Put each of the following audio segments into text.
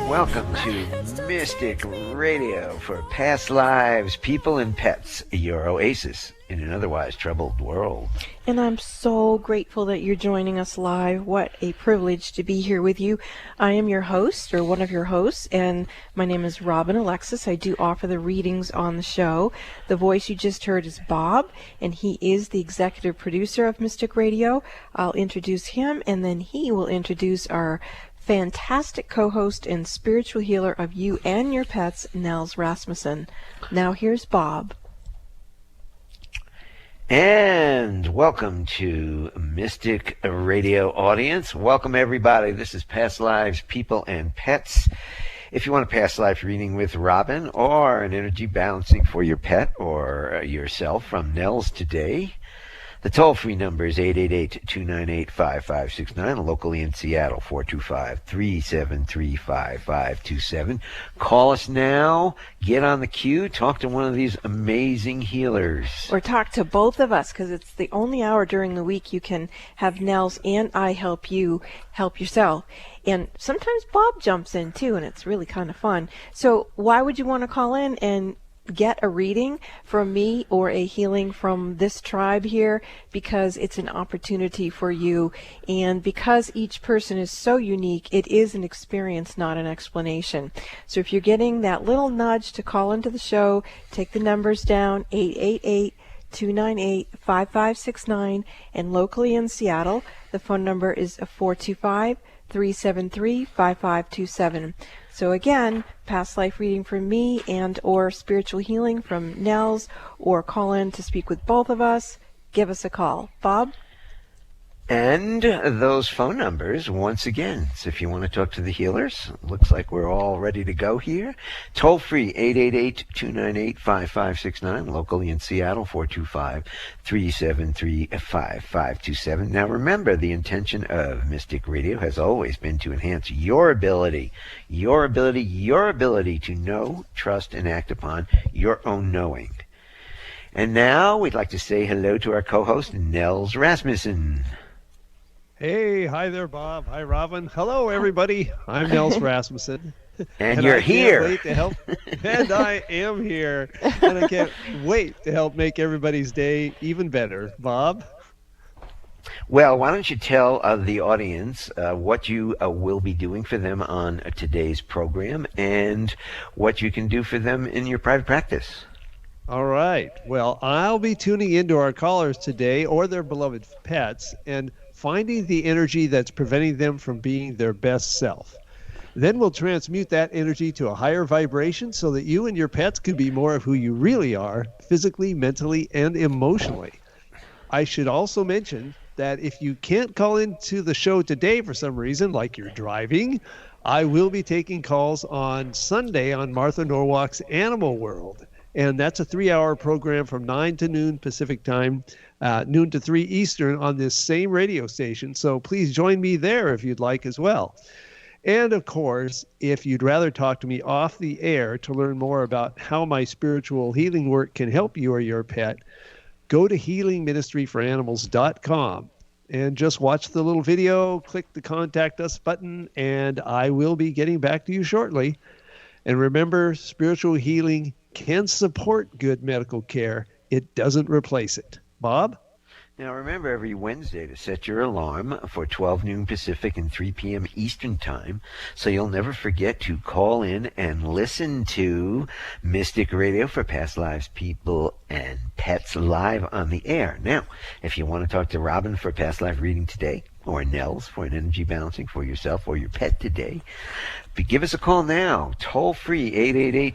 Welcome to Mystic Radio for past lives, people, and pets, your oasis in an otherwise troubled world. And I'm so grateful that you're joining us live. What a privilege to be here with you. I am your host, or one of your hosts, and my name is Robin Alexis. I do offer the readings on the show. The voice you just heard is Bob, and he is the executive producer of Mystic Radio. I'll introduce him, and then he will introduce our fantastic co-host and spiritual healer of you and your pets, Nels Rasmussen. Now here's Bob. And welcome to Mystic Radio audience. Welcome everybody. This is Past Lives, People, and Pets. If you want a past life reading with Robin or an energy balancing for your pet or yourself from Nels today, the toll-free number is 888-298-5569, locally in Seattle, 425-373-5527. Call us now, get on the queue, talk to one of these amazing healers. Or talk to both of us, because it's the only hour during the week you can have Nels and I help you help yourself. And sometimes Bob jumps in too, and it's really kind of fun. So why would you want to call in and get a reading from me or a healing from this tribe here? Because it's an opportunity for you, and because each person is so unique, it is an experience, not an explanation. So if you're getting that little nudge to call into the show, take the numbers down, 888-298-5569, and locally in Seattle, the phone number is 425-373-5527. So again, past life reading from me and or spiritual healing from Nels, or call in to speak with both of us, give us a call. Bob? And those phone numbers, once again, so if you want to talk to the healers, looks like we're all ready to go here. Toll free, 888-298-5569, locally in Seattle, 425-373-5527. Now remember, the intention of Mystic Radio has always been to enhance your ability to know, trust, and act upon your own knowing. And now we'd like to say hello to our co-host, Nels Rasmussen. Hey, hi there, Bob. Hi, Robin. Hello, everybody. I'm Nels Rasmussen. And you're here. Can't wait to help. And I am here. And I can't wait to help make everybody's day even better. Bob? Well, why don't you tell the audience what you will be doing for them on today's program and what you can do for them in your private practice. All right. Well, I'll be tuning into our callers today or their beloved pets and finding the energy that's preventing them from being their best self. Then we'll transmute that energy to a higher vibration so that you and your pets can be more of who you really are, physically, mentally, and emotionally. I should also mention that if you can't call into the show today for some reason, like you're driving, I will be taking calls on Sunday on Martha Norwalk's Animal World. And that's a 3-hour program from 9 to noon Pacific time, noon to 3 Eastern on this same radio station. So please join me there if you'd like as well. And of course, if you'd rather talk to me off the air to learn more about how my spiritual healing work can help you or your pet, go to healingministryforanimals.com and just watch the little video, click the Contact Us button, and I will be getting back to you shortly. And remember, spiritual healing can support good medical care. It doesn't replace it. Bob? Now remember, every Wednesday to set your alarm for 12 noon Pacific and 3 p.m. Eastern Time, so you'll never forget to call in and listen to Mystic Radio for past lives, people, and pets live on the air. Now, if you want to talk to Robin for past life reading today, or Nels for an energy balancing for yourself or your pet today, give us a call now, toll free,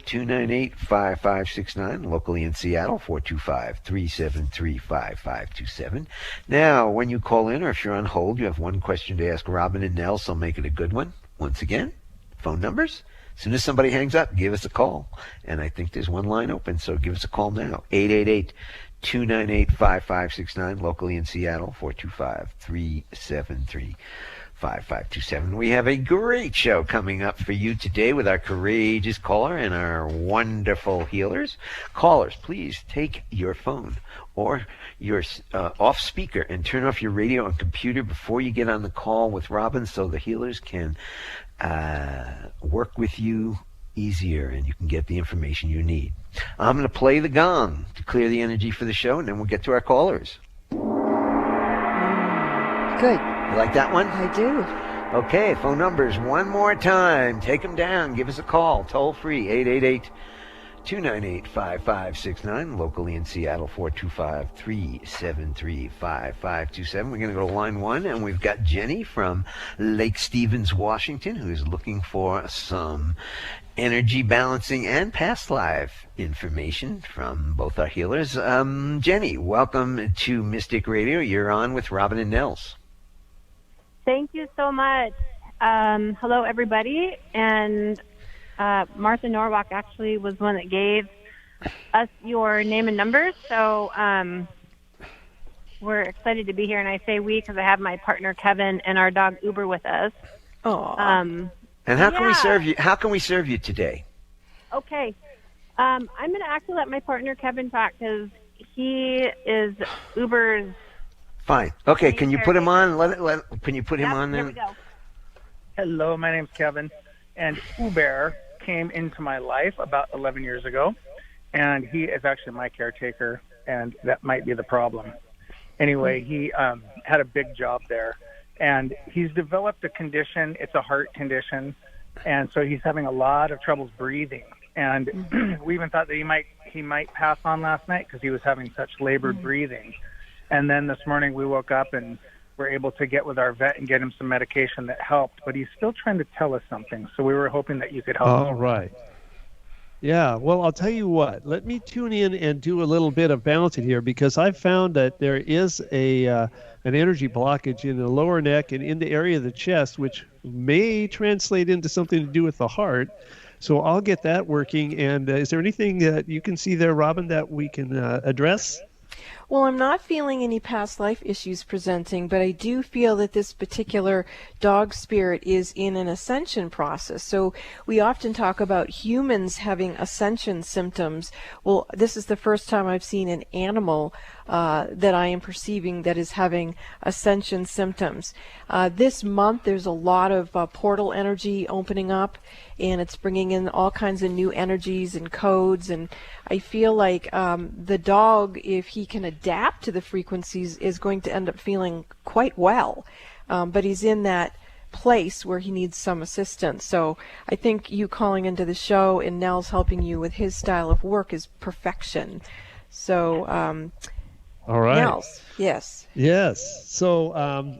888-298-5569, locally in Seattle, 425-373-5527. Now, when you call in or if you're on hold, you have one question to ask Robin and Nels, so make it a good one. Once again, phone numbers. As soon as somebody hangs up, give us a call. And I think there's one line open, so give us a call now, 888-298-5569, locally in Seattle, 425-373-5527. 5527. We have a great show coming up for you today with our courageous caller and our wonderful healers. Callers, please take your phone or your off speaker and turn off your radio and computer before you get on the call with Robin so the healers can work with you easier and you can get the information you need. I'm going to play the gong to clear the energy for the show, and then we'll get to our callers. Good. You like that one? I do. Okay, phone numbers one more time. Take them down. Give us a call. Toll free, 888-298-5569. Locally in Seattle, 425-373-5527. We're going to go to line one, and we've got Jenny from Lake Stevens, Washington, who's looking for some energy balancing and past life information from both our healers. Jenny, welcome to Mystic Radio. You're on with Robin and Nels. Thank you so much. Hello, everybody. And Martha Norwalk actually was one that gave us your name and number. So we're excited to be here. And I say we because I have my partner, Kevin, and our dog, Uber, with us. Oh. And how can we serve you? How can we serve you today? Okay. I'm going to actually let my partner, Kevin, talk because he is Uber's. Fine. Okay. Can you put him on? Can you put him on there? then? There we go. Hello, my name's Kevin, and Uber came into my life about 11 years ago, and he is actually my caretaker, and that might be the problem. Anyway, he had a big job there, and he's developed a condition. It's a heart condition, and so he's having a lot of troubles breathing. And we even thought that he might pass on last night because he was having such labored breathing. And then this morning we woke up and were able to get with our vet and get him some medication that helped. But he's still trying to tell us something, so we were hoping that you could help. All right. Yeah, well, I'll tell you what. Let me tune in and do a little bit of balancing here because I found that there is an energy blockage in the lower neck and in the area of the chest, which may translate into something to do with the heart. So I'll get that working. And is there anything that you can see there, Robin, that we can address? Well, I'm not feeling any past life issues presenting, but I do feel that this particular dog spirit is in an ascension process. So we often talk about humans having ascension symptoms. Well, this is the first time I've seen an animal that I am perceiving that is having ascension symptoms. This month there's a lot of portal energy opening up, and it's bringing in all kinds of new energies and codes, and I feel like the dog, if he can adapt to the frequencies, is going to end up feeling quite well, but he's in that place where he needs some assistance. So I think you calling into the show and Nels helping you with his style of work is perfection. So all right. Nels, yes. Yes. So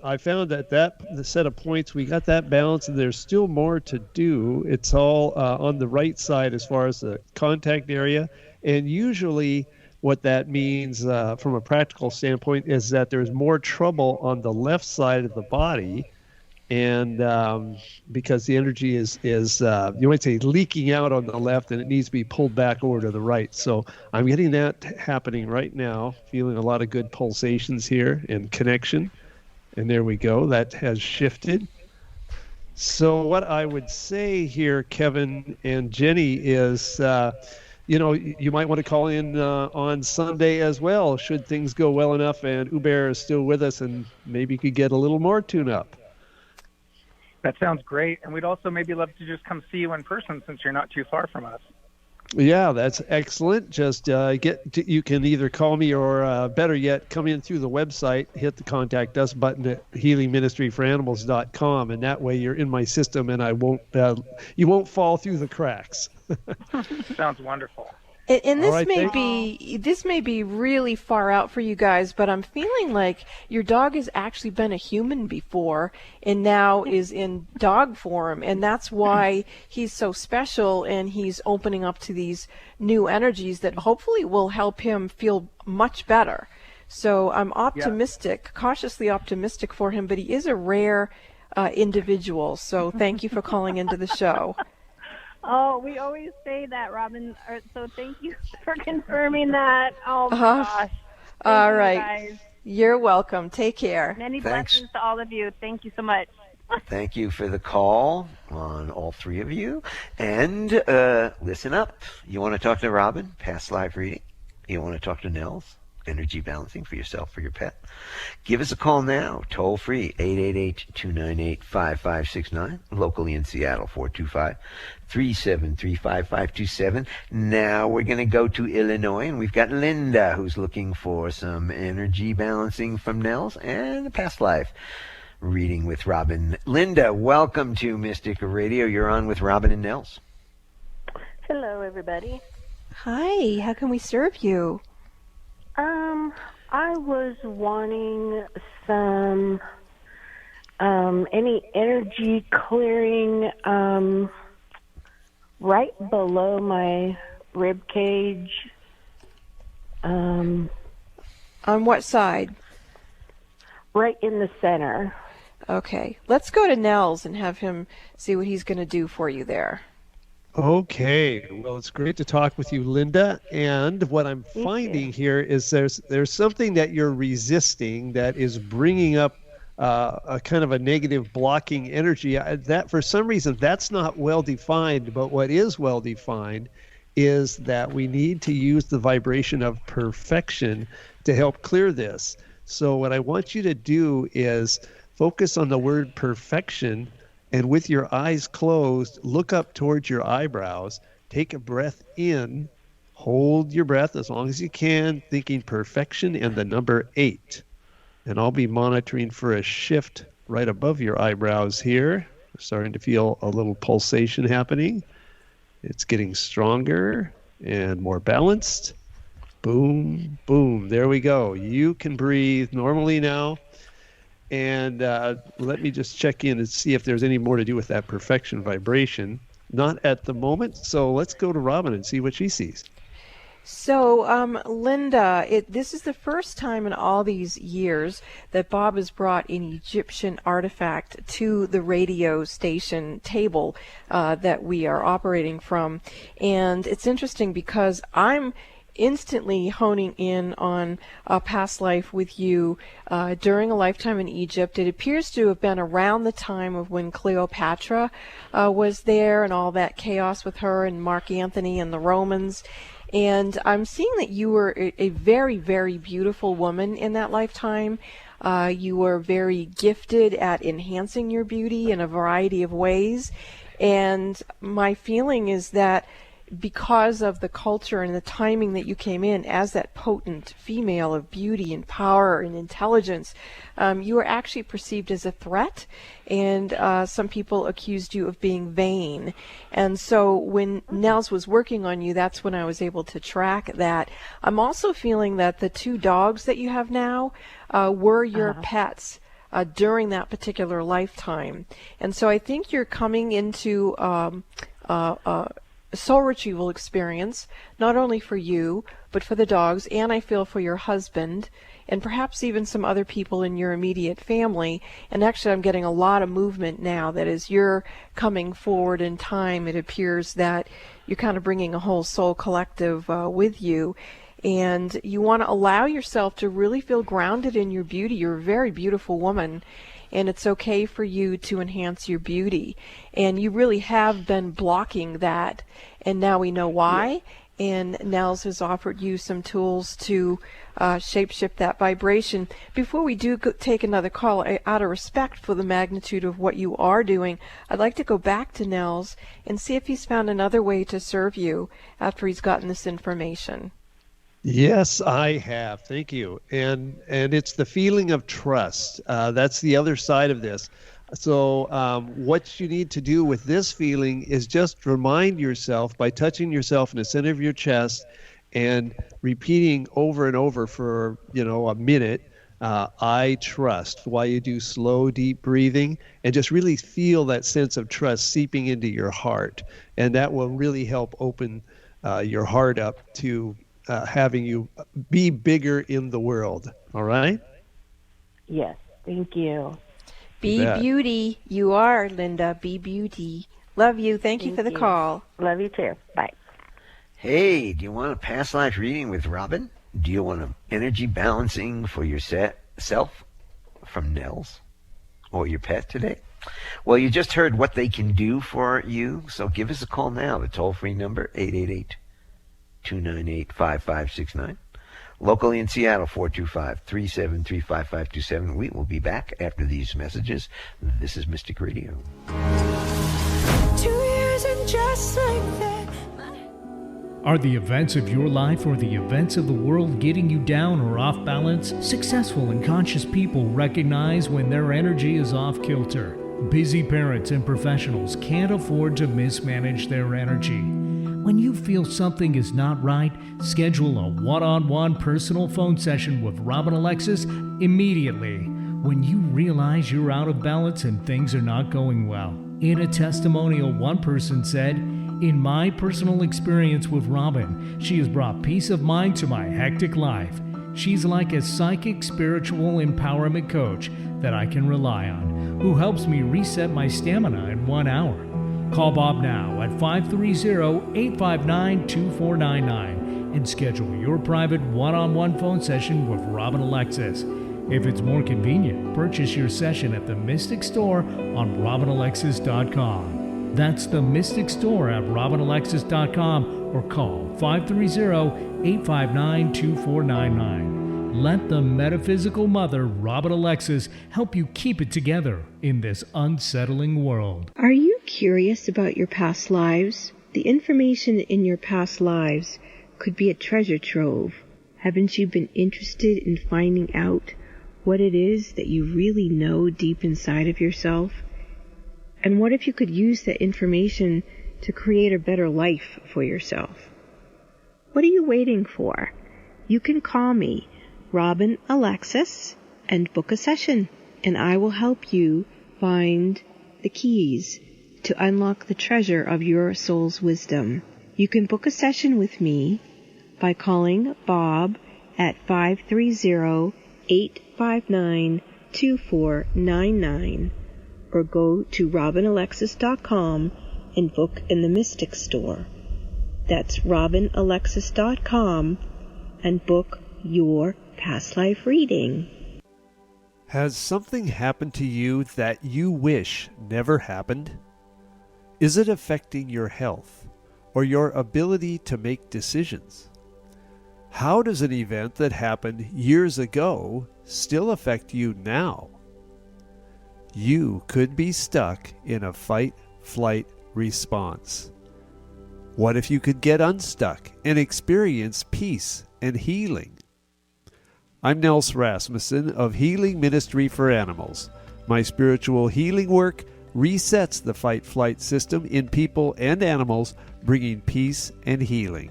I found that the set of points, we got that balance, and there's still more to do. It's all on the right side as far as the contact area. And usually what that means from a practical standpoint is that there's more trouble on the left side of the body. And because the energy is you might say leaking out on the left, and it needs to be pulled back over to the right. So I'm getting that happening right now, feeling a lot of good pulsations here and connection. And there we go. That has shifted. So what I would say here, Kevin and Jenny, is you might want to call in on Sunday as well, should things go well enough and Uber is still with us, and maybe you could get a little more tune-up. That sounds great. And we'd also maybe love to just come see you in person since you're not too far from us. Yeah, that's excellent. Just you can either call me or better yet, come in through the website, hit the contact us button at healingministryforanimals.com, and that way you're in my system and you won't fall through the cracks. Sounds wonderful. And this may be really far out for you guys, but I'm feeling like your dog has actually been a human before and now is in dog form, and that's why he's so special, and he's opening up to these new energies that hopefully will help him feel much better. So I'm optimistic, cautiously optimistic for him, but he is a rare individual. So thank you for calling into the show. Oh, we always say that, Robin. So thank you for confirming that. Oh, my gosh. All right. Guys. You're welcome. Take care. Many blessings to all of you. Thank you so much. Thank you for the call on all three of you. And listen up. You want to talk to Robin? Past live reading. You want to talk to Nels? Energy balancing for yourself or your pet? Give us a call now. Toll free. 888-298-5569. Locally in Seattle. 425-373-5527. Now we're going to go to Illinois, and we've got Linda, who's looking for some energy balancing from Nels and a past life reading with Robin. Linda, welcome to Mystic Radio. You're on with Robin and Nels. Hello, everybody. Hi, how can we serve you? I was wanting some, any energy clearing, right below my rib cage. On what side? Right in the center. Okay, let's go to Nels and have him see what he's going to do for you there. Okay, well, it's great to talk with you, Linda. And what I'm finding here is there's something that you're resisting that is bringing up a kind of a negative blocking energy. That for some reason that's not well defined. But what is well defined is that we need to use the vibration of perfection to help clear this. So what I want you to do is focus on the word perfection. And with your eyes closed, look up towards your eyebrows, take a breath in, hold your breath as long as you can, thinking perfection and the number 8. And I'll be monitoring for a shift right above your eyebrows here. We're starting to feel a little pulsation happening. It's getting stronger and more balanced. Boom, boom. There we go. You can breathe normally now. And let me just check in and see if there's any more to do with that perfection vibration. Not at the moment, so let's go to Robin and see what she sees. So, Linda, this is the first time in all these years that Bob has brought an Egyptian artifact to the radio station table that we are operating from. And it's interesting because I'm instantly honing in on a past life with you during a lifetime in Egypt. It appears to have been around the time of when Cleopatra was there and all that chaos with her and Mark Antony and the Romans. And I'm seeing that you were a very, very beautiful woman in that lifetime. You were very gifted at enhancing your beauty in a variety of ways. And my feeling is that because of the culture and the timing that you came in as that potent female of beauty and power and intelligence, you were actually perceived as a threat, and some people accused you of being vain. And so when Nels was working on you, that's when I was able to track that. I'm also feeling that the 2 dogs that you have now were your pets during that particular lifetime. And so I think you're coming into soul retrieval experience, not only for you, but for the dogs, and I feel for your husband, and perhaps even some other people in your immediate family. And actually, I'm getting a lot of movement now that as you're coming forward in time, it appears that you're kind of bringing a whole soul collective with you. And you want to allow yourself to really feel grounded in your beauty. You're a very beautiful woman, and it's okay for you to enhance your beauty. And you really have been blocking that, and now we know why. And Nels has offered you some tools to shape-shift that vibration. Before we do take another call, out of respect for the magnitude of what you are doing, I'd like to go back to Nels and see if he's found another way to serve you after he's gotten this information. Yes, I have. Thank you. And it's the feeling of trust. That's the other side of this. So what you need to do with this feeling is just remind yourself by touching yourself in the center of your chest and repeating over and over for, a minute, I trust, while you do slow, deep breathing, and just really feel that sense of trust seeping into your heart. And that will really help open your heart up to having you be bigger in the world. All right? Yes, thank you. Be beauty. You are, Linda. Be beauty. Love you. Thank you for the call. Love you too. Bye. Hey, do you want a past life reading with Robin? Do you want an energy balancing for your self from Nels or your pet today? Well, you just heard what they can do for you, so give us a call now. The toll-free number, 888-298-5569. Locally in Seattle, 425-373-5527. We will be back after these messages. This is Mystic Radio. 2 years and just like that. Are the events of your life or the events of the world getting you down or off balance? Successful and conscious people recognize when their energy is off kilter. Busy parents and professionals can't afford to mismanage their energy. When you feel something is not right, schedule a one-on-one personal phone session with Robin Alexis immediately when you realize you're out of balance and things are not going well. In a testimonial, one person said, "In my personal experience with Robin, she has brought peace of mind to my hectic life. She's like a psychic spiritual empowerment coach that I can rely on, who helps me reset my stamina in 1 hour." Call Bob now at 530-859-2499 and schedule your private one-on-one phone session with Robin Alexis. If it's more convenient, purchase your session at the Mystic Store on RobinAlexis.com. That's the Mystic Store at RobinAlexis.com or call 530-859-2499. Let the metaphysical mother, Robin Alexis, help you keep it together in this unsettling world. Are you curious about your past lives? The information in your past lives could be a treasure trove. Haven't you been interested in finding out what it is that you really know deep inside of yourself? And what if you could use that information to create a better life for yourself? What are you waiting for? You can call me, Robin Alexis, and book a session, and I will help you find the keys to unlock the treasure of your soul's wisdom. You can book a session with me by calling Bob at 530-859-2499 or go to RobinAlexis.com and book in the Mystic Store. That's RobinAlexis.com and book your past life reading. Has something happened to you that you wish never happened? Is it affecting your health or your ability to make decisions? How does an event that happened years ago still affect you now? You could be stuck in a fight-flight response. What if you could get unstuck and experience peace and healing? I'm Nels Rasmussen of Healing Ministry for Animals. My spiritual healing work resets the fight-flight system in people and animals, bringing peace and healing.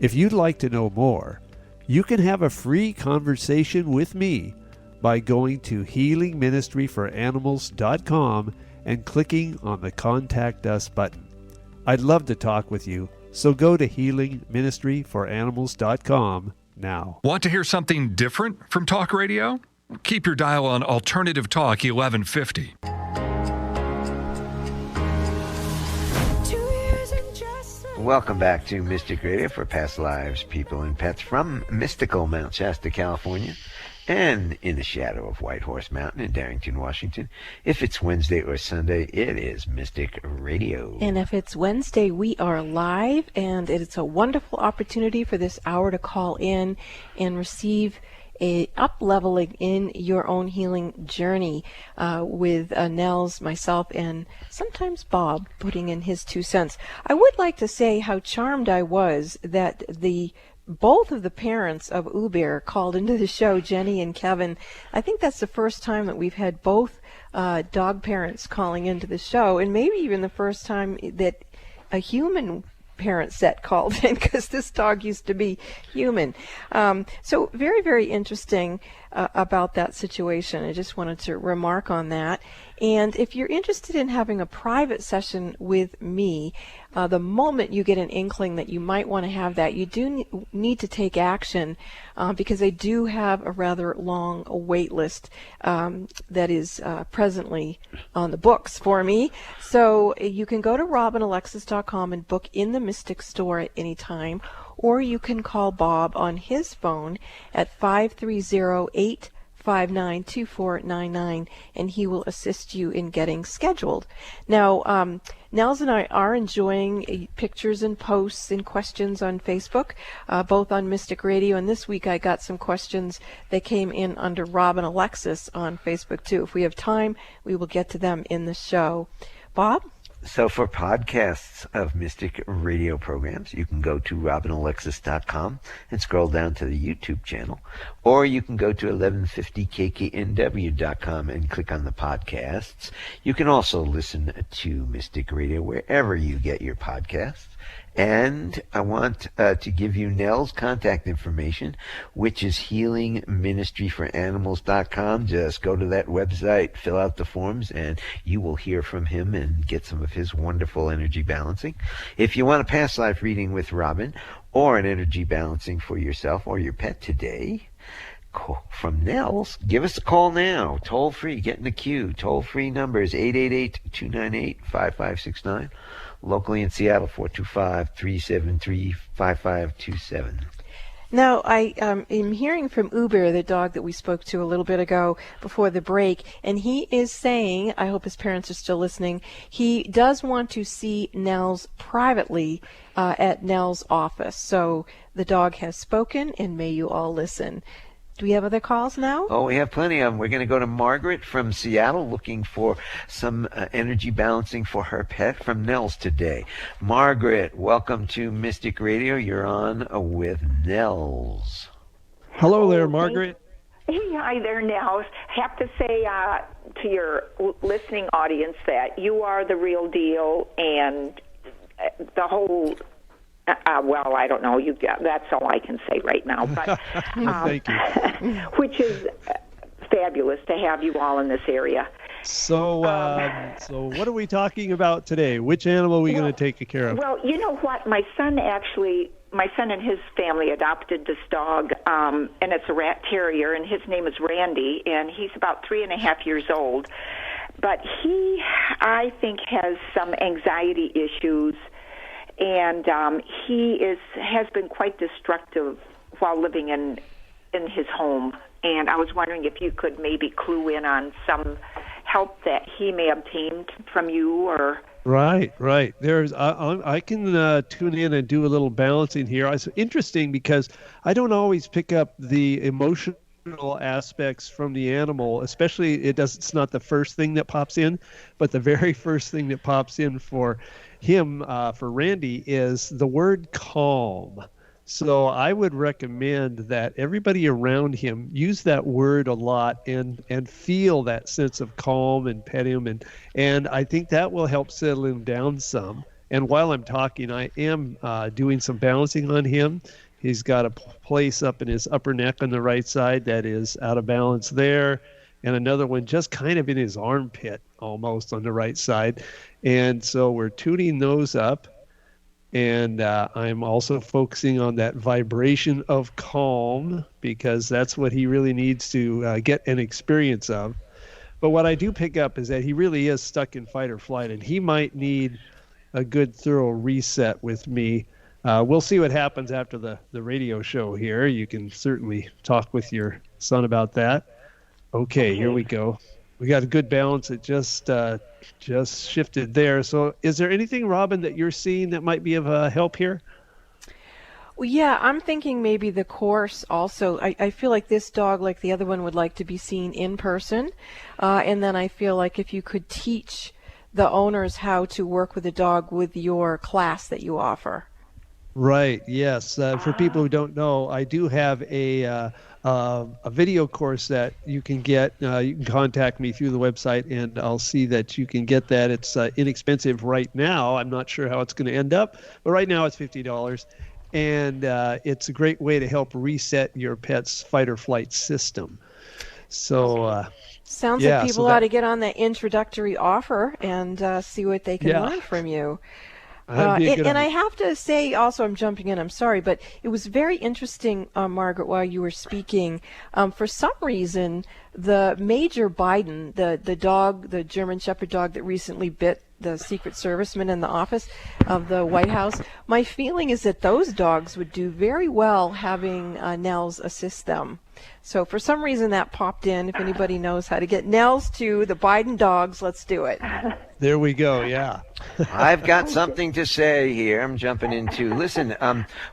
If you'd like to know more, you can have a free conversation with me by going to healingministryforanimals.com and clicking on the Contact Us button. I'd love to talk with you, so go to healingministryforanimals.com now. Want to hear something different from talk radio? Keep your dial on Alternative Talk 1150. Welcome back to Mystic Radio for Past Lives, People, and Pets from mystical Mount Shasta, California, and in the shadow of White Horse Mountain in Darrington, Washington. If it's Wednesday or Sunday, it is Mystic Radio. And if it's Wednesday, we are live, and it's a wonderful opportunity for this hour to call in and receive a up-leveling in your own healing journey with Nels, myself, and sometimes Bob putting in his 2 cents. I would like to say how charmed I was that both of the parents of Uber called into the show, Jenny and Kevin. I think that's the first time that we've had both dog parents calling into the show, and maybe even the first time that a human parent set called in, because this dog used to be human. So very, very interesting about that situation. I just wanted to remark on that. And if you're interested in having a private session with me, the moment you get an inkling that you might want to have that, you do need to take action because I do have a rather long wait list that is presently on the books for me. So you can go to RobinAlexis.com and book in the Mystic Store at any time, or you can call Bob on his phone at 530-859-2499. 659-2499, and he will assist you in getting scheduled. Now, Nels and I are enjoying pictures and posts and questions on Facebook, both on Mystic Radio, and this week I got some questions that came in under Robin Alexis on Facebook too. If we have time, we will get to them in the show. Bob? So for podcasts of Mystic Radio programs, you can go to robinalexis.com and scroll down to the YouTube channel, or you can go to 1150kknw.com and click on the podcasts. You can also listen to Mystic Radio wherever you get your podcasts. And I want to give you Nell's contact information, which is healingministryforanimals.com. Just go to that website, fill out the forms, and you will hear from him and get some of his wonderful energy balancing. If you want a past life reading with Robin or an energy balancing for yourself or your pet today, from Nels, give us a call now. Toll free, get in the queue. Toll free number is 888-298-5569. Locally in Seattle, 425-373-5527. Now, I am hearing from Uber, the dog that we spoke to a little bit ago before the break, and he is saying, I hope his parents are still listening, he does want to see Nels privately at Nels' office. So the dog has spoken, and may you all listen. Do we have other calls now? Oh, we have plenty of them. We're going to go to Margaret from Seattle looking for some energy balancing for her pet from Nels today. Margaret, welcome to Mystic Radio. You're on with Nels. Hello there, Margaret. Hey, hi there, Nels. Have to say to your listening audience that you are the real deal, and the whole... well, I don't know. That's all I can say right now. But thank you. Which is fabulous to have you all in this area. So, so what are we talking about today? Which animal are we going to take care of? Well, you know what? My son and his family adopted this dog, and it's a rat terrier, and his name is Randy, and he's about 3.5 years old. But he, I think, has some anxiety issues. And he has been quite destructive while living in his home. And I was wondering if you could maybe clue in on some help that he may obtain from you, or... Right. There's I can tune in and do a little balancing here. It's interesting because I don't always pick up the emotional aspects from the animal, especially it's not the first thing that pops in, but the very first thing that pops in for him, for Randy, is the word calm. So I would recommend that everybody around him use that word a lot and feel that sense of calm and pet him, and I think that will help settle him down some. And while I'm talking, I am doing some balancing on him. He's got a place up in his upper neck on the right side that is out of balance there, and another one just kind of in his armpit almost on the right side. And so we're tuning those up, and I'm also focusing on that vibration of calm because that's what he really needs to get an experience of. But what I do pick up is that he really is stuck in fight or flight, and he might need a good thorough reset with me. We'll see what happens after the radio show here. You can certainly talk with your son about that. Okay, here we go. We got a good balance. It just shifted there. So is there anything, Robin, that you're seeing that might be of help here? Well, yeah, I'm thinking maybe the course also. I feel like this dog, like the other one, would like to be seen in person. And then I feel like if you could teach the owners how to work with the dog with your class that you offer. Right. Yes. For people who don't know, I do have a video course that you can get. You can contact me through the website, and I'll see that you can get that. It's inexpensive right now. I'm not sure how it's going to end up, but right now it's $50, and it's a great way to help reset your pet's fight or flight system. So. Sounds like people ought to get on that introductory offer and see what they can learn from you. And I have to say also, I'm jumping in, I'm sorry, but it was very interesting, Margaret, while you were speaking. For some reason, the Major Biden, the dog, the German Shepherd dog that recently bit the Secret Servicemen in the office of the White House. My feeling is that those dogs would do very well having Nels assist them. So for some reason that popped in. If anybody knows how to get Nels to the Biden dogs, let's do it. There we go. Yeah. I've got something to say here. I'm jumping into. Listen,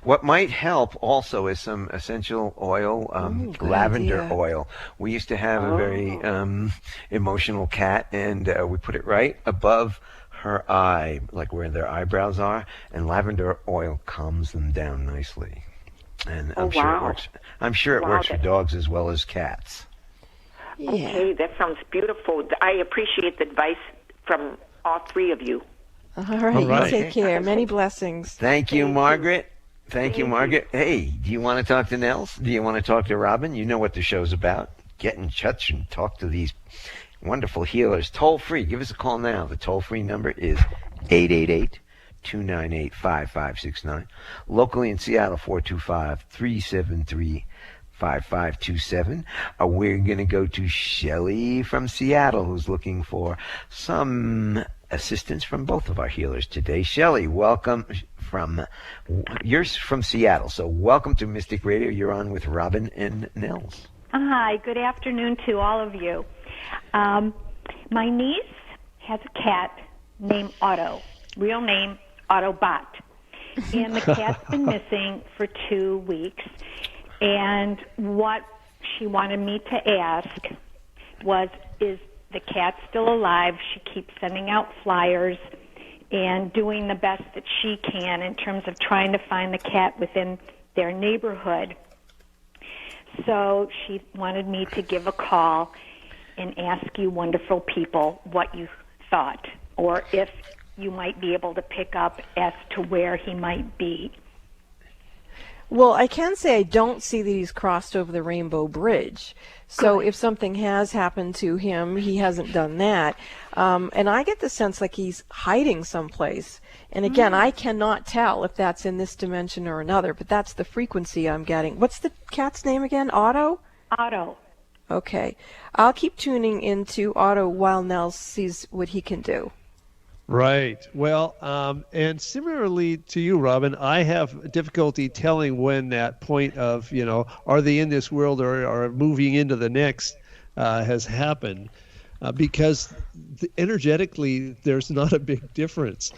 what might help also is some essential oil, lavender oil. We used to have a very emotional cat, and we put it right above her eye, like where their eyebrows are, and lavender oil calms them down nicely. And I'm sure it works. I'm sure it works for dogs as well as cats. Yeah. Okay, that sounds beautiful. I appreciate the advice from all three of you. All right. You take care. Many blessings. Thank you, Margaret. Thank you, Margaret. Hey, do you want to talk to Nels? Do you want to talk to Robin? You know what the show's about. Get in touch and talk to these wonderful healers. Toll free. Give us a call now. The toll-free number is 888-298-5569. Locally in Seattle, 425-373-5527. We're going to go to Shelley from Seattle, who's looking for some assistance from both of our healers today. Shelley, welcome you're from Seattle, so welcome to Mystic Radio. You're on with Robin and Nels. Hi, good afternoon to all of you. My niece has a cat named Otto, real name Autobot, and the cat's been missing for 2 weeks. And what she wanted me to ask was, is the cat still alive? She keeps sending out flyers and doing the best that she can in terms of trying to find the cat within their neighborhood. So she wanted me to give a call and ask you wonderful people what you thought, or if you might be able to pick up as to where he might be. Well, I can say I don't see that he's crossed over the Rainbow Bridge. So if something has happened to him, he hasn't done that. And I get the sense like he's hiding someplace. And again, I cannot tell if that's in this dimension or another, but that's the frequency I'm getting. What's the cat's name again? Otto? Otto. Okay. I'll keep tuning into Otto while Nels sees what he can do. Right. Well, and similarly to you, Robin, I have difficulty telling when that point of, are they in this world or are moving into the next has happened, because energetically there's not a big difference.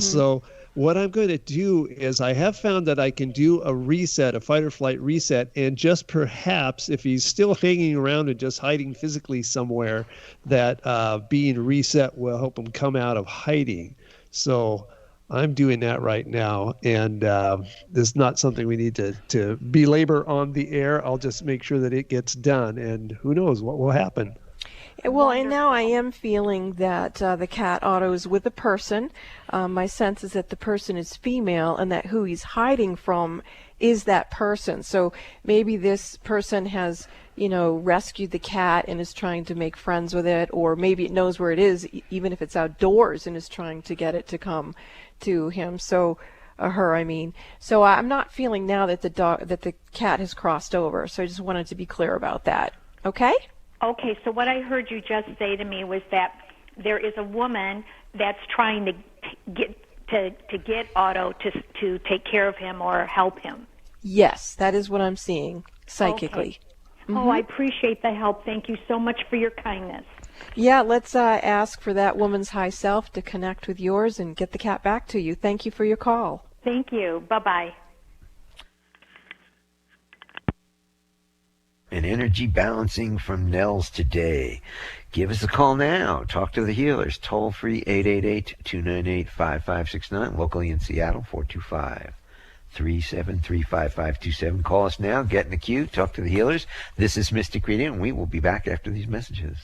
So what I'm going to do is I have found that I can do a reset, a fight or flight reset, and just perhaps if he's still hanging around and just hiding physically somewhere, that being reset will help him come out of hiding. So I'm doing that right now, and this is not something we need to belabor on the air. I'll just make sure that it gets done, and who knows what will happen. Well, and now I am feeling that the cat Otto is with a person. My sense is that the person is female and that who he's hiding from is that person. So maybe this person has, rescued the cat and is trying to make friends with it, or maybe it knows where it is, even if it's outdoors, and is trying to get it to come to him. So, her, I mean. So I'm not feeling now that the cat has crossed over. So I just wanted to be clear about that. Okay? Okay, so what I heard you just say to me was that there is a woman that's trying to get Otto to take care of him or help him. Yes, that is what I'm seeing psychically. Okay. Oh, I appreciate the help. Thank you so much for your kindness. Yeah, let's ask for that woman's high self to connect with yours and get the cat back to you. Thank you for your call. Thank you. Bye-bye. An energy balancing from Nels today. Give us a call now. Talk to the healers. Toll free 888-298-5569. Locally in Seattle, 425-373-5527. Call us now. Get in the queue. Talk to the healers. This is Mystic Radio, and we will be back after these messages.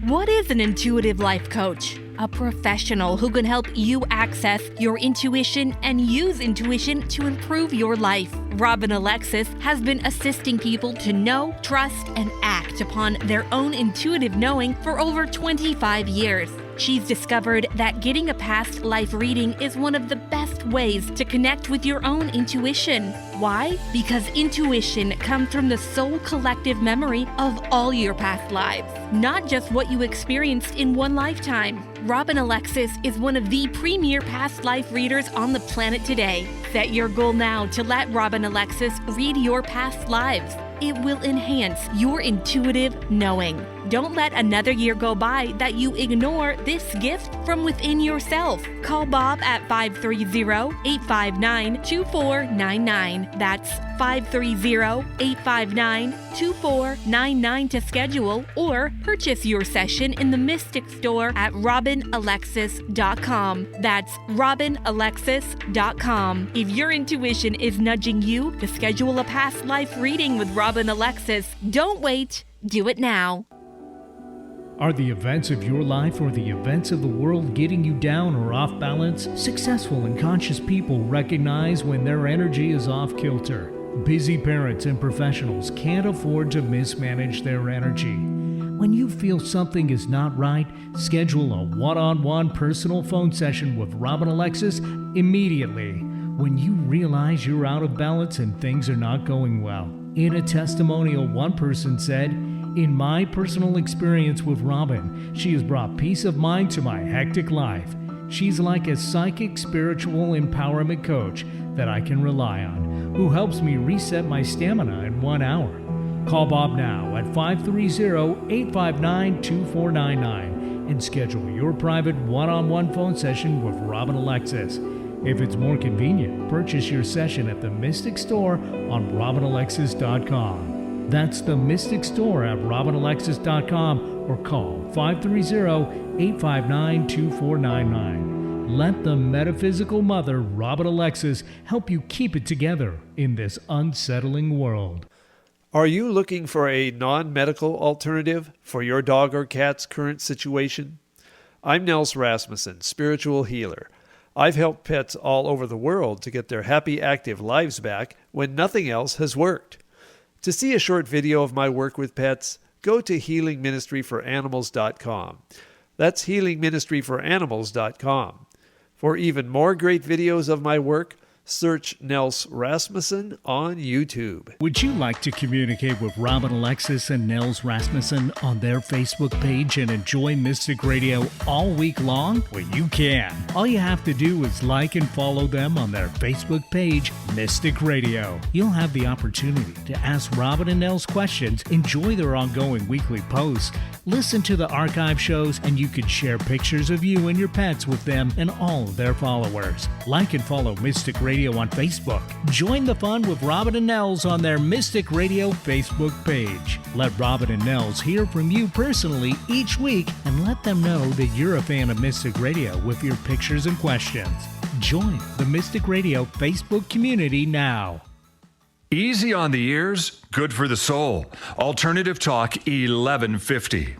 What is an intuitive life coach? A professional who can help you access your intuition and use intuition to improve your life. Robin Alexis has been assisting people to know, trust, and act upon their own intuitive knowing for over 25 years. She's discovered that getting a past life reading is one of the best ways to connect with your own intuition. Why? Because intuition comes from the soul collective memory of all your past lives, not just what you experienced in one lifetime. Robin Alexis is one of the premier past life readers on the planet today. Set your goal now to let Robin Alexis read your past lives. It will enhance your intuitive knowing. Don't let another year go by that you ignore this gift from within yourself. Call Bob at 530-859-2499. That's 530-859-2499 to schedule or purchase your session in the Mystic Store at robinalexis.com. That's robinalexis.com. If your intuition is nudging you to schedule a past life reading with Robin Alexis, don't wait. Do it now. Are the events of your life or the events of the world getting you down or off balance? Successful and conscious people recognize when their energy is off kilter. Busy parents and professionals can't afford to mismanage their energy. When you feel something is not right, schedule a one-on-one personal phone session with Robin Alexis immediately. When you realize you're out of balance and things are not going well. In a testimonial, one person said, "In my personal experience with Robin, she has brought peace of mind to my hectic life. She's like a psychic spiritual empowerment coach that I can rely on, who helps me reset my stamina in 1 hour." Call Bob now at 530-859-2499 and schedule your private one-on-one phone session with Robin Alexis. If it's more convenient, purchase your session at the Mystic Store on robinalexis.com. That's the Mystic Store at robinalexis.com or call 530-859-2499. Let the metaphysical mother, Robin Alexis, help you keep it together in this unsettling world. Are you looking for a non-medical alternative for your dog or cat's current situation? I'm Nels Rasmussen, spiritual healer. I've helped pets all over the world to get their happy, active lives back when nothing else has worked. To see a short video of my work with pets, go to healingministryforanimals.com. That's healingministryforanimals.com. For even more great videos of my work, search Nels Rasmussen on YouTube. Would you like to communicate with Robin Alexis and Nels Rasmussen on their Facebook page and enjoy Mystic Radio all week long? Well, you can. All you have to do is like and follow them on their Facebook page, Mystic Radio. You'll have the opportunity to ask Robin and Nels questions, enjoy their ongoing weekly posts, listen to the archive shows, and you can share pictures of you and your pets with them and all of their followers. Like and follow Mystic Radio on Facebook. Join the fun with Robin and Nels on their Mystic Radio Facebook page. Let Robin and Nels hear from you personally each week and let them know that you're a fan of Mystic Radio with your pictures and questions. Join the Mystic Radio Facebook community now. Easy on the ears, good for the soul. Alternative Talk 1150.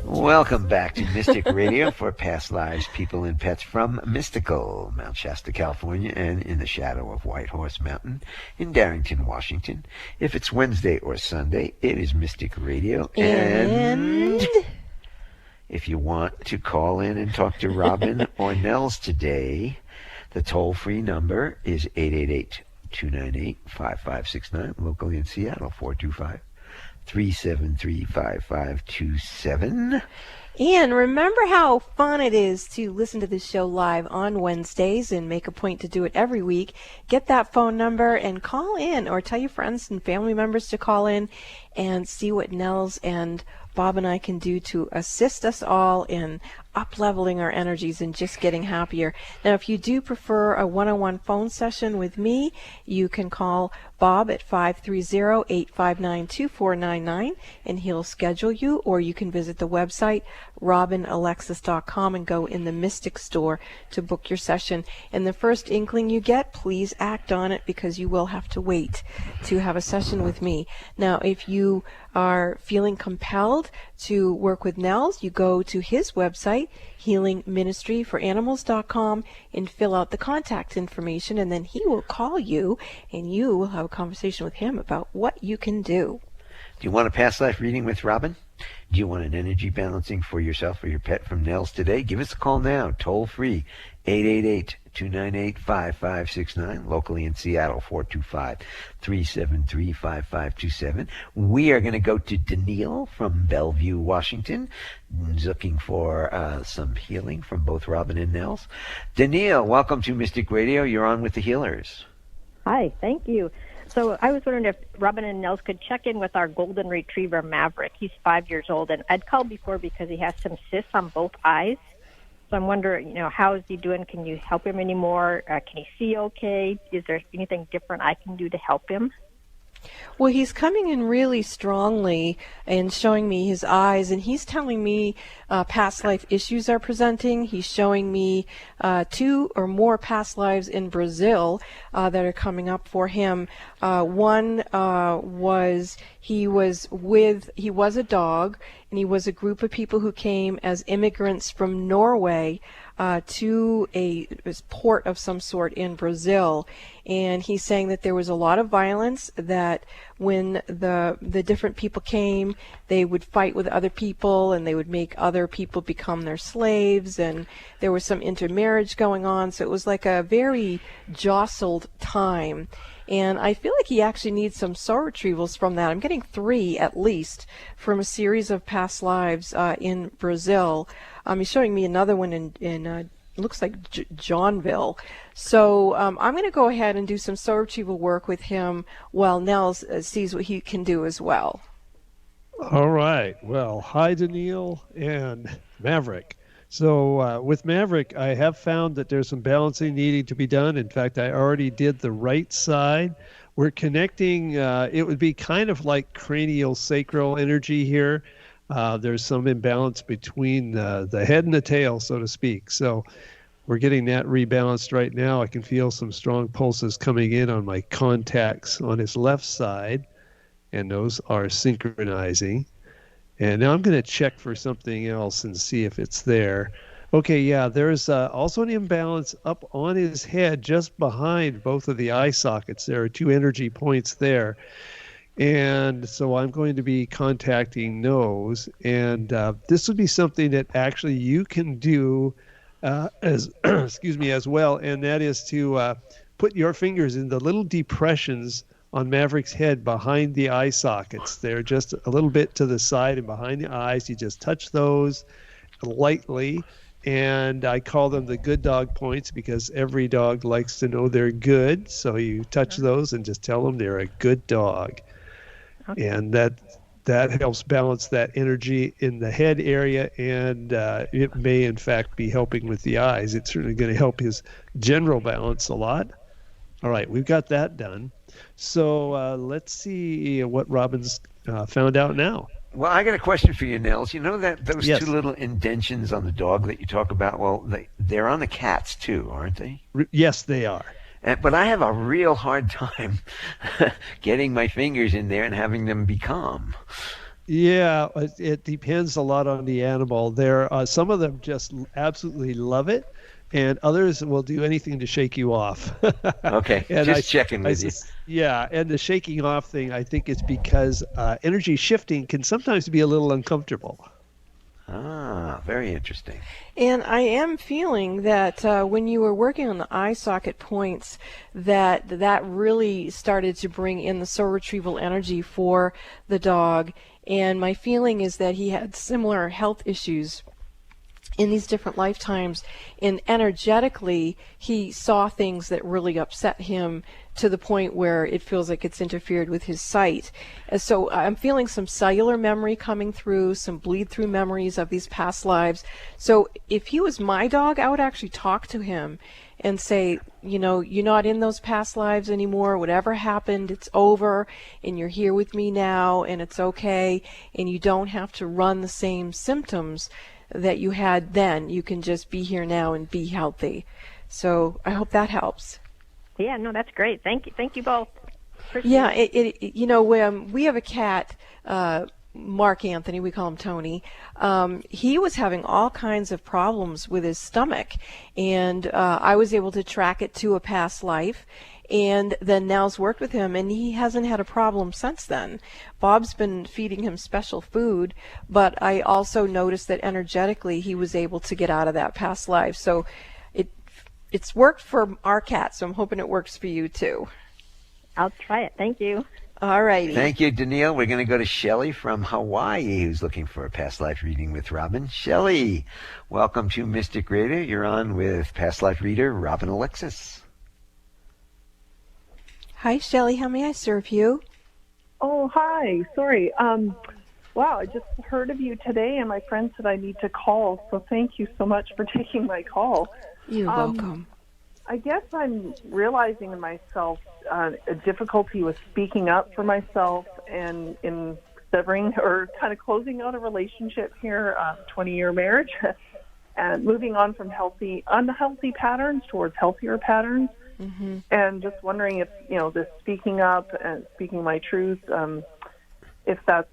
Welcome back to Mystic Radio for Past Lives, People, and Pets from mystical Mount Shasta, California, and in the shadow of White Horse Mountain in Darrington, Washington. If it's Wednesday or Sunday, it is Mystic Radio. And if you want to call in and talk to Robin or Nels today, the toll-free number is 888-298-5569, locally in Seattle, 425-373-5527. And remember how fun it is to listen to this show live on Wednesdays and make a point to do it every week. Get that phone number and call in, or tell your friends and family members to call in and see what Nels and Bob and I can do to assist us all in up-leveling our energies and just getting happier. Now, if you do prefer a one-on-one phone session with me, you can call Bob at 530-859-2499, and he'll schedule you, or you can visit the website robinalexis.com and go in the Mystic Store to book your session. And the first inkling you get, please act on it, because you will have to wait to have a session with me. Now, if you are feeling compelled to work with Nels, you go to his website, healingministryforanimals.com, and fill out the contact information, and then he will call you and you will have a conversation with him about what you can do. Do you want a past life reading with Robin? Do you want an energy balancing for yourself or your pet from Nels today? Give us a call now, toll free, 888-298-5569, locally in Seattle, 425-373-5527. We are going to go to Daniil from Bellevue, Washington, looking for some healing from both Robin and Nels. Daniil, welcome to Mystic Radio. You're on with the healers. Hi, thank you. So I was wondering if Robin and Nels could check in with our golden retriever, Maverick. He's 5 years old, and I'd called before because he has some cysts on both eyes. So I'm wondering, how is he doing? Can you help him anymore? Can he see okay? Is there anything different I can do to help him? Well, he's coming in really strongly and showing me his eyes, and he's telling me past life issues are presenting. He's showing me 2 or more past lives in Brazil that are coming up for him. One was he was a dog, and he was a group of people who came as immigrants from Norway to a port of some sort in Brazil. And he's saying that there was a lot of violence, that when the different people came, they would fight with other people and they would make other people become their slaves, and there was some intermarriage going on. So it was like a very jostled time. And I feel like he actually needs some soul retrievals from that. I'm getting 3 at least from a series of past lives in Brazil. He's showing me another one in looks like Johnville. So I'm going to go ahead and do some soul retrieval work with him while Nels sees what he can do as well. All right. Well, hi, Daniil and Maverick. So with Maverick, I have found that there's some balancing needing to be done. In fact, I already did the right side. We're connecting, it would be kind of like cranial sacral energy here. There's some imbalance between the head and the tail, so to speak. So we're getting that rebalanced right now. I can feel some strong pulses coming in on my contacts on his left side, and those are synchronizing. And now I'm going to check for something else and see if it's there. Okay, yeah, there's also an imbalance up on his head just behind both of the eye sockets. There are 2 energy points there. And so I'm going to be contacting those. And this would be something that actually you can do as well. And that is to put your fingers in the little depressions on Maverick's head behind the eye sockets. They're just a little bit to the side and behind the eyes. You just touch those lightly, and I call them the good dog points because every dog likes to know they're good. So you touch those and just tell them they're a good dog. Okay. And that helps balance that energy in the head area, and it may in fact be helping with the eyes. It's certainly going to help his general balance a lot. All right, we've got that done. So let's see what Robin's found out now. Well, I got a question for you, Nels. You know that those Yes. 2 little indentions on the dog that you talk about? Well, they're on the cats too, aren't they? Yes, they are. But I have a real hard time getting my fingers in there and having them be calm. Yeah, it depends a lot on the animal. There are some of them just absolutely love it, and others will do anything to shake you off. Okay, just checking with you. Yeah, and the shaking off thing, I think it's because energy shifting can sometimes be a little uncomfortable. Ah, very interesting. And I am feeling that when you were working on the eye socket points, that really started to bring in the soul retrieval energy for the dog. And my feeling is that he had similar health issues in these different lifetimes, and energetically he saw things that really upset him to the point where it feels like it's interfered with his sight. And so I'm feeling some cellular memory coming through, some bleed through memories of these past lives. So if he was my dog, I would actually talk to him and say, you're not in those past lives anymore. Whatever happened, it's over, and you're here with me now, and it's okay, and you don't have to run the same symptoms that you had then. You can just be here now and be healthy. So I hope that helps. Yeah, no, that's great. Thank you both. Yeah, we have a cat. Mark Anthony, we call him Tony, he was having all kinds of problems with his stomach, and I was able to track it to a past life. And then Nels worked with him, and he hasn't had a problem since then. Bob's been feeding him special food, but I also noticed that energetically he was able to get out of that past life. So it's worked for our cat, so I'm hoping it works for you too. I'll try it. Thank you. All righty. Thank you, Danielle. We're going to go to Shelley from Hawaii, who's looking for a past life reading with Robin. Shelley, welcome to Mystic Radio. You're on with past life reader Robin Alexis. Hi, Shelley. How may I serve you? Oh, hi. Sorry. Wow, I just heard of you today, and my friend said I need to call, so thank you so much for taking my call. You're welcome. I guess I'm realizing in myself a difficulty with speaking up for myself and in severing or kind of closing out a relationship here, 20-year marriage, and moving on from unhealthy patterns towards healthier patterns. Mm-hmm. And just wondering if, this speaking up and speaking my truth, if that's,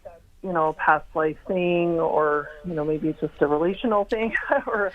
a past life thing or, maybe it's just a relational thing or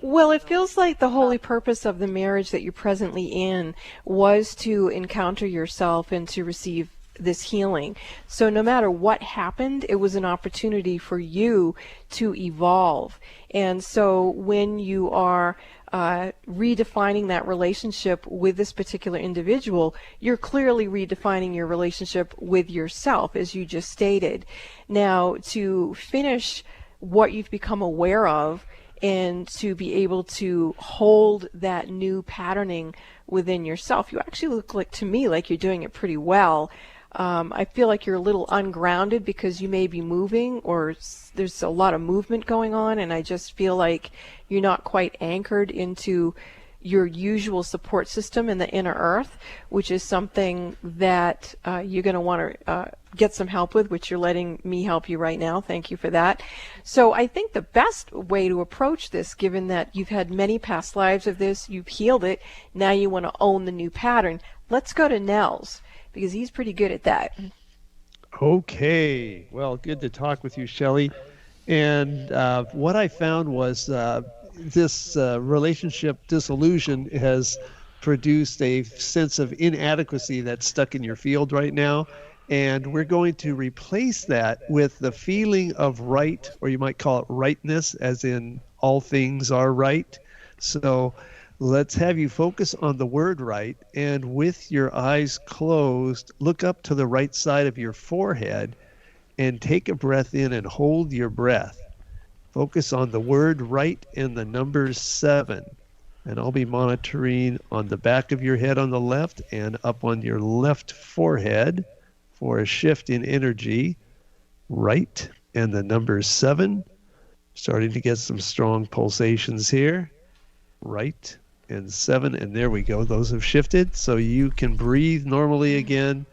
well, it feels like the holy purpose of the marriage that you're presently in was to encounter yourself and to receive this healing. So no matter what happened, it was an opportunity for you to evolve. And so when you are redefining that relationship with this particular individual, you're clearly redefining your relationship with yourself, as you just stated. Now, to finish what you've become aware of and to be able to hold that new patterning within yourself, you actually look like, to me, like you're doing it pretty well. I feel like you're a little ungrounded because you may be moving or there's a lot of movement going on, and I just feel like you're not quite anchored into your usual support system in the inner earth, which is something that you're going to want to get some help with, which you're letting me help you right now. Thank you for that. So I think the best way to approach this, given that you've had many past lives of this, you've healed it, now you want to own the new pattern. Let's go to Nels, because he's pretty good at that. Okay. Well, good to talk with you, Shelley. And what I found was this relationship disillusion has produced a sense of inadequacy that's stuck in your field right now. And we're going to replace that with the feeling of right, or you might call it rightness, as in all things are right. So let's have you focus on the word right, and with your eyes closed, look up to the right side of your forehead and take a breath in and hold your breath. Focus on the word right and the number 7. And I'll be monitoring on the back of your head on the left and up on your left forehead for a shift in energy. Right and the number 7. Starting to get some strong pulsations here. Right and 7, and there we go. Those have shifted, so you can breathe normally again.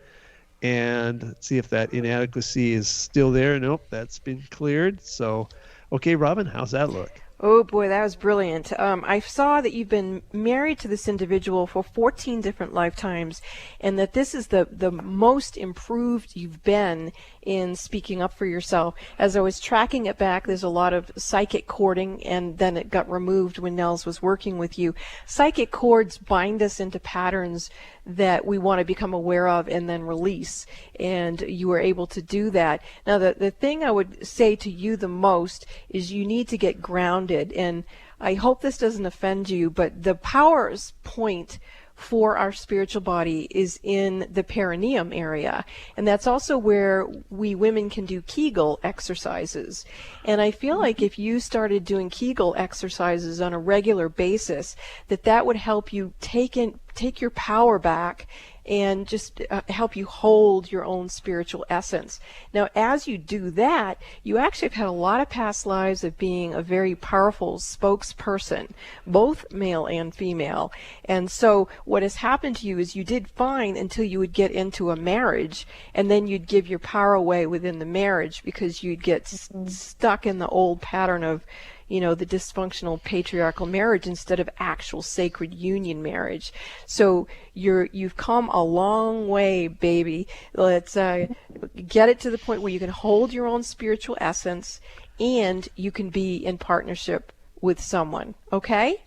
And see if that inadequacy is still there. Nope, that's been cleared. So, okay, Robin, how's that look? Oh boy, that was brilliant. I saw that you've been married to this individual for 14 different lifetimes, and that this is the most improved you've been in speaking up for yourself. As I was tracking it back, there's a lot of psychic cording, and then it got removed when Nels was working with you. Psychic cords bind us into patterns that we want to become aware of and then release, and you were able to do that. Now, the thing I would say to you the most is you need to get grounded, and I hope this doesn't offend you, but the powers point for our spiritual body is in the perineum area, and that's also where we women can do Kegel exercises. And I feel like if you started doing Kegel exercises on a regular basis, that would help you take your power back and just help you hold your own spiritual essence. Now, as you do that, you actually have had a lot of past lives of being a very powerful spokesperson, both male and female. And so what has happened to you is you did fine until you would get into a marriage, and then you'd give your power away within the marriage because you'd get stuck in the old pattern of the dysfunctional patriarchal marriage instead of actual sacred union marriage. So you've come a long way, baby. Let's get it to the point where you can hold your own spiritual essence and you can be in partnership with someone. Okay?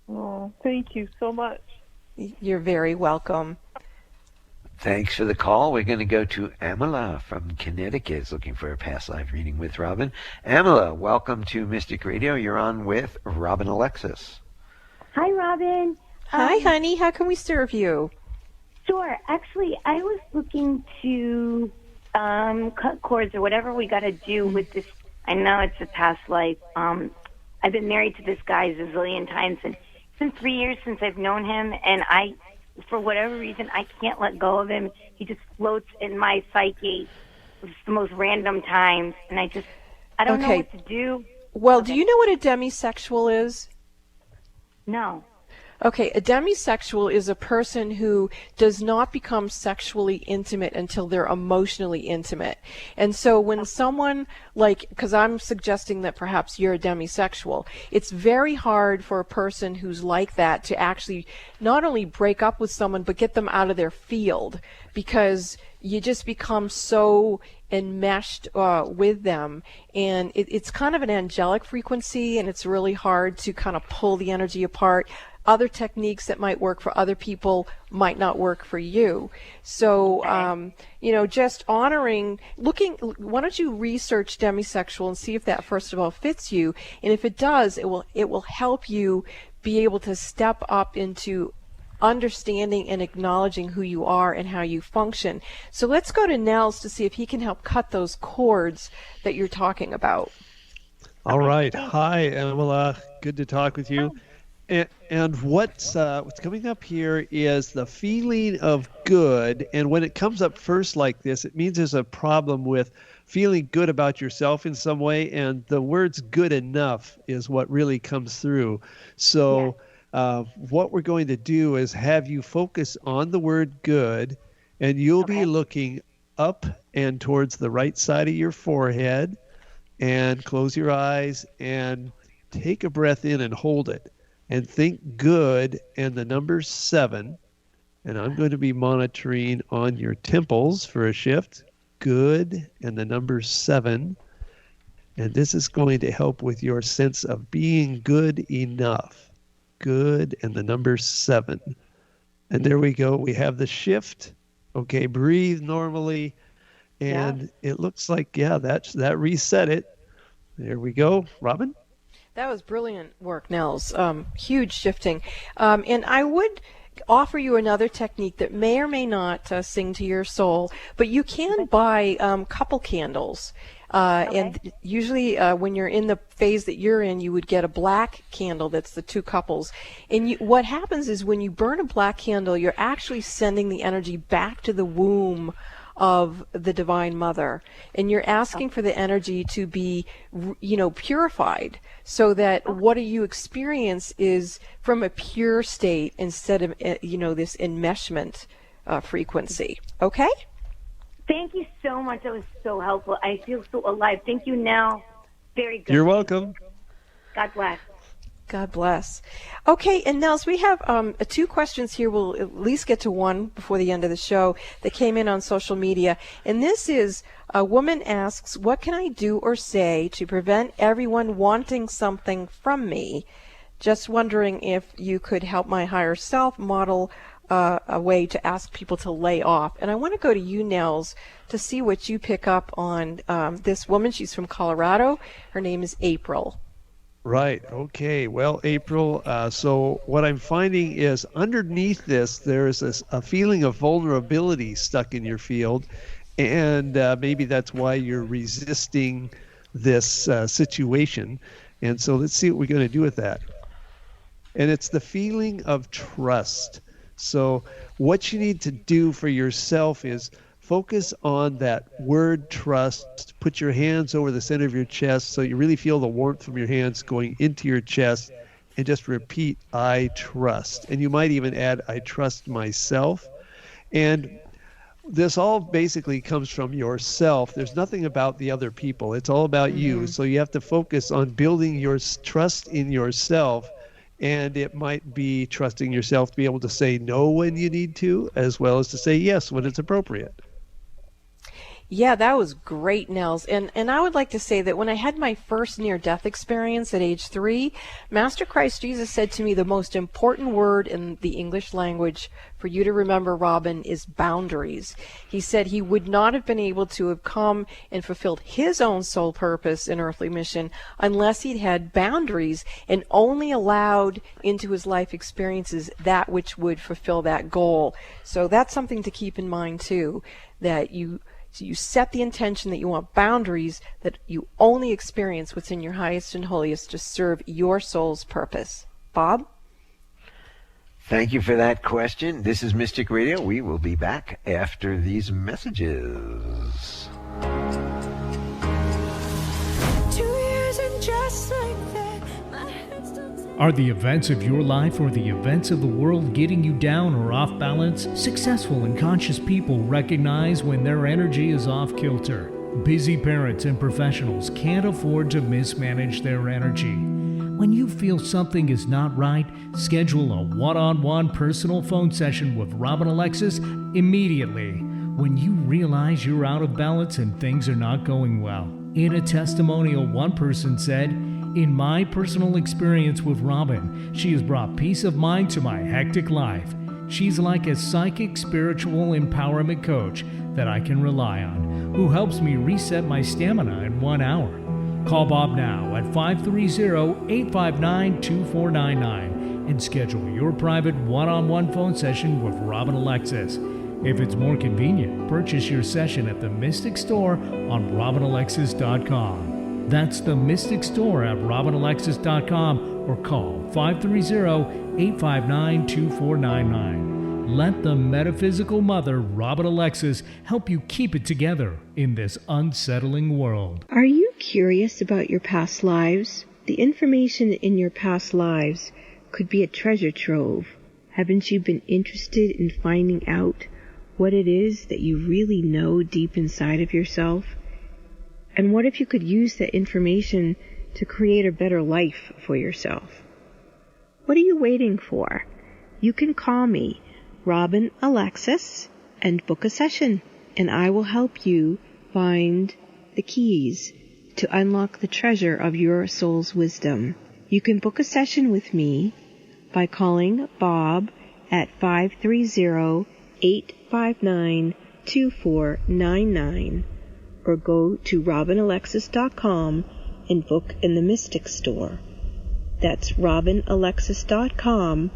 Oh, thank you so much. You're very welcome. Thanks for the call. We're going to go to Amala from Connecticut, is looking for a past life reading with Robin. Amala, welcome to Mystic Radio. You're on with Robin Alexis. Hi, Robin. Hi, honey. How can we serve you? Sure. Actually, I was looking to cut cords or whatever we got to do with this. I know it's a past life. I've been married to this guy a zillion times, and it's been 3 years since I've known him, and for whatever reason, I can't let go of him. He just floats in my psyche at the most random times, and I don't know what to do. Well, do you know what a demisexual is? No. Okay, a demisexual is a person who does not become sexually intimate until they're emotionally intimate. And so when someone, because I'm suggesting that perhaps you're a demisexual, it's very hard for a person who's like that to actually not only break up with someone, but get them out of their field, because you just become so enmeshed with them, and it's kind of an angelic frequency, and it's really hard to kind of pull the energy apart. Other techniques that might work for other people might not work for you. So, just honoring, why don't you research demisexual and see if that first of all fits you, and if it does, it will help you be able to step up into understanding and acknowledging who you are and how you function. So let's go to Nels to see if he can help cut those cords that you're talking about. All right. Hi, Amala. Good to talk with you. And what's coming up here is the feeling of good. And when it comes up first like this, it means there's a problem with feeling good about yourself in some way. And the words good enough is what really comes through. So what we're going to do is have you focus on the word good, and you'll be looking up and towards the right side of your forehead, and close your eyes and take a breath in and hold it. And think good and the number 7. And I'm going to be monitoring on your temples for a shift. Good and the number 7. And this is going to help with your sense of being good enough. Good and the number 7. And there we go. We have the shift. Okay, breathe normally. And it looks like, that reset it. There we go. Robin? That was brilliant work, Nels. Huge shifting. And I would offer you another technique that may or may not sing to your soul, but you can buy couple candles. And usually when you're in the phase that you're in, you would get a black candle that's the 2 couples. And what happens is when you burn a black candle, you're actually sending the energy back to the womb of the Divine Mother, and you're asking for the energy to be, purified, so that what you experience is from a pure state instead of, this enmeshment frequency. Okay? Thank you so much. That was so helpful. I feel so alive. Thank you, Nell. Very good. You're welcome. God bless. God bless. Okay, and Nels, we have 2 questions here. We'll at least get to one before the end of the show that came in on social media. And this is, a woman asks, what can I do or say to prevent everyone wanting something from me? Just wondering if you could help my higher self model a way to ask people to lay off. And I want to go to you, Nels, to see what you pick up on this woman. She's from Colorado. Her name is April. Right. Okay. Well, April, so what I'm finding is underneath this, there's a feeling of vulnerability stuck in your field, and maybe that's why you're resisting this situation. And so let's see what we're going to do with that. And it's the feeling of trust. So what you need to do for yourself is focus on that word trust. Put your hands over the center of your chest so you really feel the warmth from your hands going into your chest, and just repeat, I trust. And you might even add, I trust myself. And this all basically comes from yourself. There's nothing about the other people. It's all about you. So you have to focus on building your trust in yourself. And it might be trusting yourself to be able to say no when you need to, as well as to say yes when it's appropriate. Yeah, that was great, Nels. And I would like to say that when I had my first near-death experience at age 3, Master Christ Jesus said to me, the most important word in the English language for you to remember, Robin, is boundaries. He said he would not have been able to have come and fulfilled his own soul purpose and earthly mission unless he'd had boundaries and only allowed into his life experiences that which would fulfill that goal. So that's something to keep in mind, too, that you set the intention that you want boundaries, that you only experience what's in your highest and holiest to serve your soul's purpose. Bob? Thank you for that question. This is Mystic Radio. We will be back after these messages. 2 years and just like that, my head's still. Are the events of your life or the events of the world getting you down or off balance? Successful and conscious people recognize when their energy is off kilter. Busy parents and professionals can't afford to mismanage their energy. When you feel something is not right, schedule a one-on-one personal phone session with Robin Alexis immediately. When you realize you're out of balance and things are not going well. In a testimonial, one person said, "In my personal experience with Robin, she has brought peace of mind to my hectic life. She's like a psychic spiritual empowerment coach that I can rely on, who helps me reset my stamina in 1 hour." Call Bob now at 530-859-2499 and schedule your private one-on-one phone session with Robin Alexis. If it's more convenient, purchase your session at the Mystic Store on RobinAlexis.com. That's the Mystic Store at RobinAlexis.com or call 530-859-2499. Let the metaphysical mother, Robin Alexis, help you keep it together in this unsettling world. Are you curious about your past lives? The information in your past lives could be a treasure trove. Haven't you been interested in finding out what it is that you really know deep inside of yourself? And what if you could use that information to create a better life for yourself? What are you waiting for? You can call me, Robin Alexis, and book a session, and I will help you find the keys to unlock the treasure of your soul's wisdom. You can book a session with me by calling Bob at 530-859-2499 or go to RobinAlexis.com and book in the Mystic Store. That's RobinAlexis.com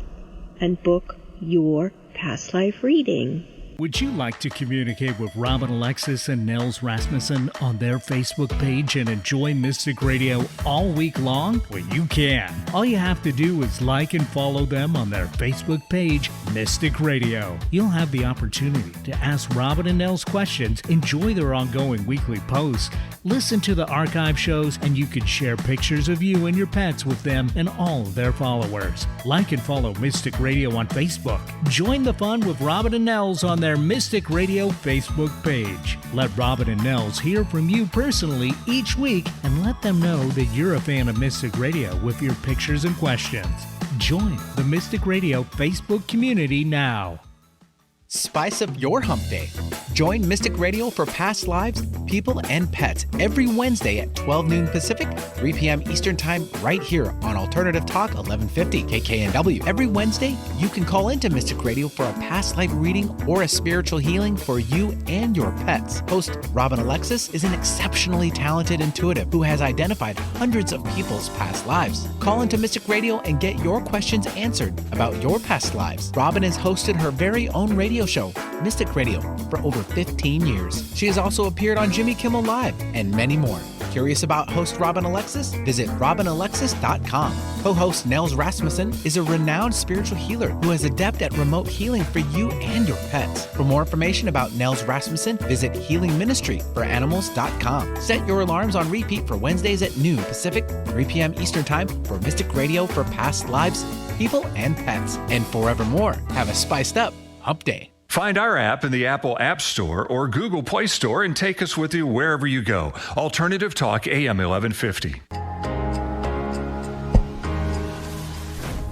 and book your past life reading. Would you like to communicate with Robin Alexis and Nels Rasmussen on their Facebook page and enjoy Mystic Radio all week long? Well, you can. All you have to do is like and follow them on their Facebook page, Mystic Radio. You'll have the opportunity to ask Robin and Nels questions, enjoy their ongoing weekly posts, listen to the archive shows, and you can share pictures of you and your pets with them and all of their followers. Like and follow Mystic Radio on Facebook. Join the fun with Robin and Nels on their Mystic Radio Facebook page. Let Robin and Nels hear from you personally each week and let them know that you're a fan of Mystic Radio with your pictures and questions. Join the Mystic Radio Facebook community now. Spice up your hump day. Join Mystic Radio for past lives, people, and pets every Wednesday at 12 noon Pacific, 3 p.m. Eastern Time, right here on Alternative Talk 1150 KKNW. Every Wednesday, you can call into Mystic Radio for a past life reading or a spiritual healing for you and your pets. Host Robin Alexis is an exceptionally talented intuitive who has identified hundreds of people's past lives. Call into Mystic Radio and get your questions answered about your past lives. Robin has hosted her very own radio show, Mystic Radio, for over 15 years. She has also appeared on Jimmy Kimmel Live and many more. Curious about host Robin Alexis? Visit RobinAlexis.com. Co-host Nels Rasmussen is a renowned spiritual healer who is adept at remote healing for you and your pets. For more information about Nels Rasmussen, visit HealingMinistryForAnimals.com. Set your alarms on repeat for Wednesdays at noon Pacific, 3 p.m. Eastern Time for Mystic Radio for past lives, people, and pets. And forevermore, have a spiced up hump day. Find our app in the Apple App Store or Google Play Store and take us with you wherever you go. Alternative Talk, AM 1150.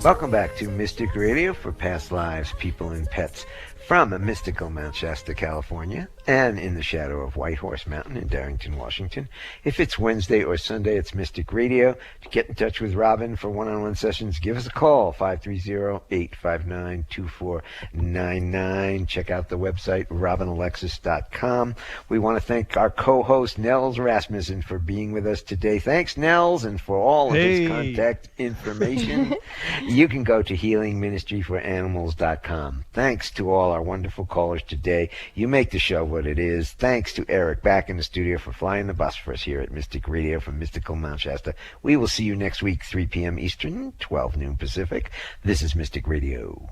Welcome back to Mystic Radio for Past Lives, People, and Pets from mystical Mount Shasta, California, and in the shadow of Whitehorse Mountain in Darrington, Washington. If it's Wednesday or Sunday, it's Mystic Radio. To get in touch with Robin for one-on-one sessions, give us a call, 530-859-2499. Check out the website, robinalexis.com. We want to thank our co-host, Nels Rasmussen, for being with us today. Thanks, Nels, and for all of his contact information. You can go to healingministryforanimals.com. Thanks to all our wonderful callers today. You make the show what it is. Thanks to Eric back in the studio for flying the bus for us here at Mystic Radio from mystical Mount Shasta. We will see you next week, 3 p.m. Eastern, 12 noon Pacific. This is Mystic Radio.